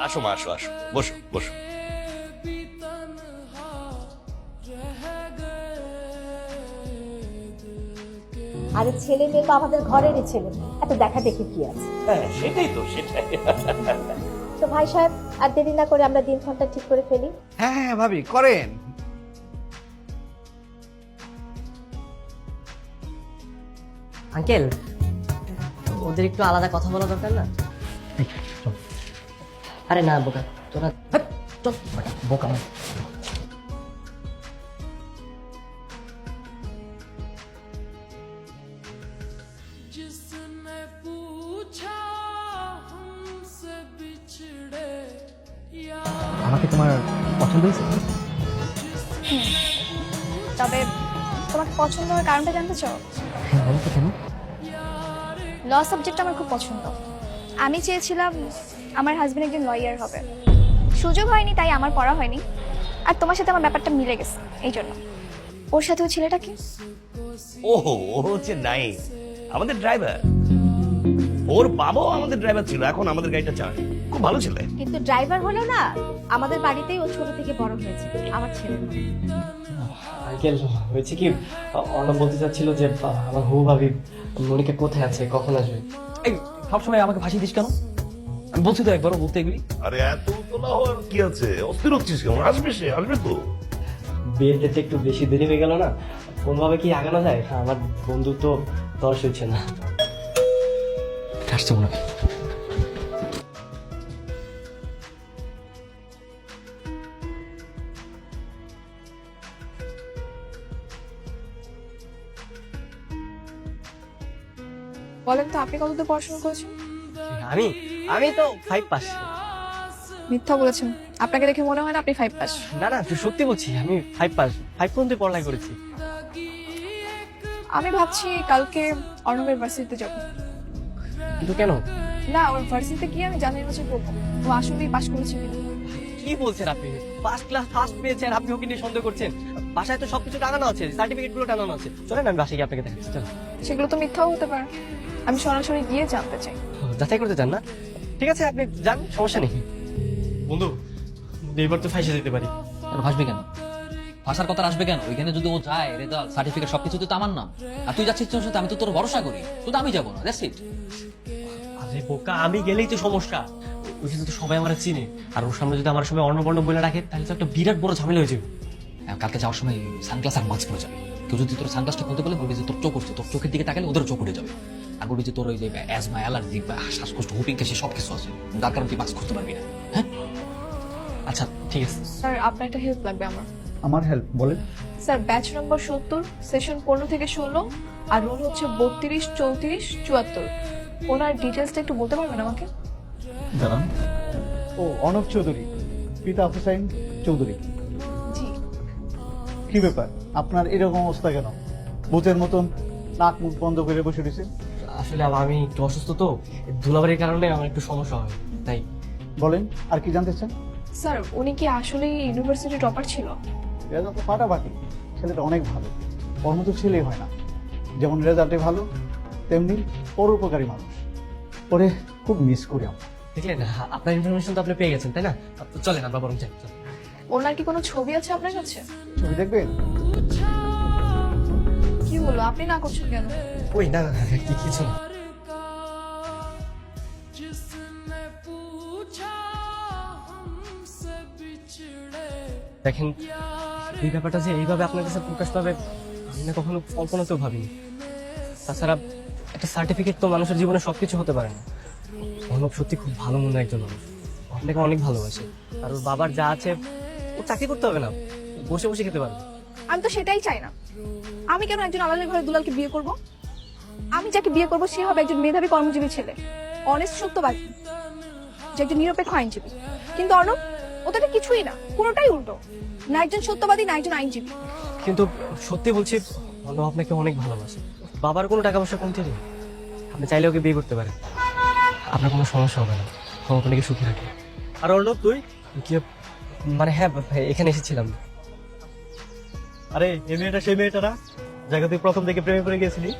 আসো মা, আসো আসো, বসো বসো। আরে ছেলে মেয়ে তো আমাদের ঘরেরই ছেলে, এত দেখা দেখি কি আছে। হ্যাঁ সেটাই তো, সেটাই। তো ভাই সাহেব, আর দেরি না করে আমরা দিনক্ষণটা ঠিক করে ফেলি। হ্যাঁ হ্যাঁ ভাবি, করেন। আঙ্কেল, ওদের একটু আলাদা কথা বলা দরকার না? আরে না বোকা, তোরা চল বোকা। আমাকে তোমার পছন্দ হয়েছে? তবে তোমাকে পছন্দ হওয়ার কারণটা জানতে চাও? হ্যাঁ বলো তো, কেন? ল সাবজেক্ট আমার খুব পছন্দ। আমি চেয়েছিলাম আমার হাজবেন্ড একজন লয়ার হবে, সুযোগ হয়নি তাই আমার পড়া হয়নি। আর তোমার সাথে আমার ব্যাপারটা মিলে গেছে, এই জন্য। ওর সাথে ওই ছেলেটা কি? ওহো, ও হচ্ছে নাইম, আমাদের ড্রাইভার। ওর বাবাও আমাদের ড্রাইভার ছিল, এখন আমাদের গাড়িটা চালায়। খুব ভালো ছেলে। কিন্তু ড্রাইভার হলেও না, আমাদের বাড়িতেই ও ছোট থেকে বড় হয়েছে, আমার ছেলের মতো। আঙ্কেল হয়েছে কি, অর্ণব বলতে চাচ্ছিল যে আমার হবু ভাবি মনিকা কোথায় আছে, কখন আসবে। এই সবসময় আমাকে ফাঁসি দিস কেন? আমি বলছি তো একবারও বলতে এগুলি। আরে এত তোলা হওয়ার কি আছে, অস্থির হচ্ছিস কেমন? আসবে সে, আসবে তো। বিয়ের ডেটে একটু বেশি দেরি হয়ে গেল না, কোনভাবে কি আগানো যায়? আমার বন্ধু তো তর্স হচ্ছে না। আসছে মনে হয়। বলেন তো, আপনি কতদূর পড়াশোনা করেছেন? আমি আমি তো 5 পাস। মিথ্যা বলেছেন, আপনাকে দেখে মনে হয় না আপনি 5 পাস। না না, সত্যি বলছি, আমি 5 পাস, 5 পর্যন্ত পড়ালেখা করেছি। আমি ভাবছি কালকে অর্ণবের ভার্সিটিতে যাব। কিন্তু কেন? না, ওর ভার্সিটিতে গিয়ে আমি জানার বছর করবো ও আসলেই পাশ করেছে কিনা। কি বলছেন আপনি? ফার্স্ট ক্লাস ফার্স্ট পেয়েছেন, আপনি ওকে নিয়ে সন্দেহ করছেন? বাসায় তো সবকিছু টানানো আছে, সার্টিফিকেট গুলো টানানো আছে। চলেন আমি বাসায় গিয়ে আপনাকে দেখাচ্ছি। চলেন। সেগুলো তো মিথ্যাও হতে পারে, আমি সরাসরি গিয়ে জানতে চাই। যাচাই করতে চান না? ঠিক আছে, আপনি যান, সমস্যা নেই। বন্ধু, এইবার তো ফাইসে যেতে পারি। আর ভাসবে কেন? ভাষার কথা আসবে কেন? ওইখানে যদি ও যায়, রেজাল্ট সার্টিফিকেট সবকিছু তো আমার নাম। আর তুই যাচ্ছিস তোর সাথে, আমি তো তোর ভরসা করি, শুধু আমি যাবো না। That's it. আরে বোকা, আমি গেলেই তো সমস্যা। ওইখানে তো সবাই আমার চিনে, আর ওর সামনে যদি আমার সময় অর্ণবর্ণ বলে রাখে, তাহলে তো একটা বিরাট বড় ঝামেলা হয়ে যাবে। কালকে যাওয়ার সময় সানগ্লাস আর মাস্ক পরে যাবে। কেউ যদি তোর সানগ্লাসটা খুলতে বলে, বলবি যে তোর চোখ উঠছে, তোর চোখের দিকে তাকালে ওদের চোখ উঠে যাবে। আর বলবি যে তোর ওই যে অ্যাজমা, অ্যালার্জি বা শ্বাসকষ্ট, হুপিং কাশি সবকিছু আছে, যার কারণে তুই মাস্ক খুলতে পারবি না। হ্যাঁ আচ্ছা ঠিক আছে। স্যার, আপনার একটা হেল্প লাগবে আমার। আমার হেল্প বলেন। স্যার, ব্যাচ নম্বর 70, সেশন 15 থেকে 16, আর রোল হচ্ছে 32, 34, 74। ওনার ডিটেলসটা একটু বলতে পারবেন আমাকে? জানান। ও অনব চৌধুরী, পিতা হুসাইন চৌধুরী। জি। কি ব্যাপার, আপনার এরকম অবস্থা কেন? ভূতের মতন নাক মুখ বন্ধ করে বসে রয়েছে। আসলে আমি একটু অসুস্থ তো, ধুলাবাড়ির কারণে আমার একটু সমস্যা হয়, তাই। বলেন, আর কি জানতে চান? স্যার, উনি কি আসলেই ইউনিভার্সিটি টপার ছিল? রেজাল্ট তো ফাটাফাটি, ছেলেটা অনেক ভালো, ওর মতো ছেলেই হয় না। যেমন রেজাল্টে ভালো, তেমনি পরোপকারী মানুষ। ওরে খুব মিস করি আমরা। দেখলেন, আপনার ইনফরমেশন তো আপনি পেয়ে গেছেন, তাই না? চলেন আমরা বরং যাই। চলেন। ওনার কি কোনো ছবি আছে আপনার কাছে? ছবি দেখবেন? কি হলো, আপনি না করছেন কেন? ওই না না না, কিছু না। দেখেন, এই ব্যাপারটা যে এইভাবে আপনার কাছে প্রকাশ পাবে, আমি না কখনো কল্পনাতেও ভাবিনি। তাছাড়া একটা সার্টিফিকেট তো মানুষের জীবনে সবকিছু হতে পারে না। অর্ণব সত্যি খুব ভালো মনে একজন মানুষ, আপনাকে অনেক ভালোবাসে। আর ওর বাবার যা আছে, ও চাকরি করতে হবে না, বসে বসে খেতে পারবে। আমি তো সেটাই চাই না। আমি কেন একজন আলাদা ঘরে দুলালকে বিয়ে করব? আমি যাকে বিয়ে করব সে হবে একজন মেধাবী কর্মজীবী ছেলে, অনেস্ট, সত্যবাদী, যে একজন নিরপেক্ষ আইনজীবী। কিন্তু অর্ণব, ওটা কিছুই না, পুরোটাই উল্টো। না একজন সত্যবাদী, না একজন আইনজীবী। কিন্তু সত্যি বলছি, অর্ণব আপনাকে অনেক ভালোবাসে। বাবার কোনো টাকা পয়সা কমতে নেই। আপনি চাইলে ওকে বিয়ে করতে পারেন, আপনার কোনো সমস্যা হবে না, ও আপনাকে সুখী রাখে। আর অর্ণব তুই? কি মানে হ্যাঁ ভাই, এখানে এসেছিলাম। আরে এই মেয়েটা সেই মেয়েটা না যাকে তুই প্রথম থেকে প্রেমে পড়ে গেছিলি?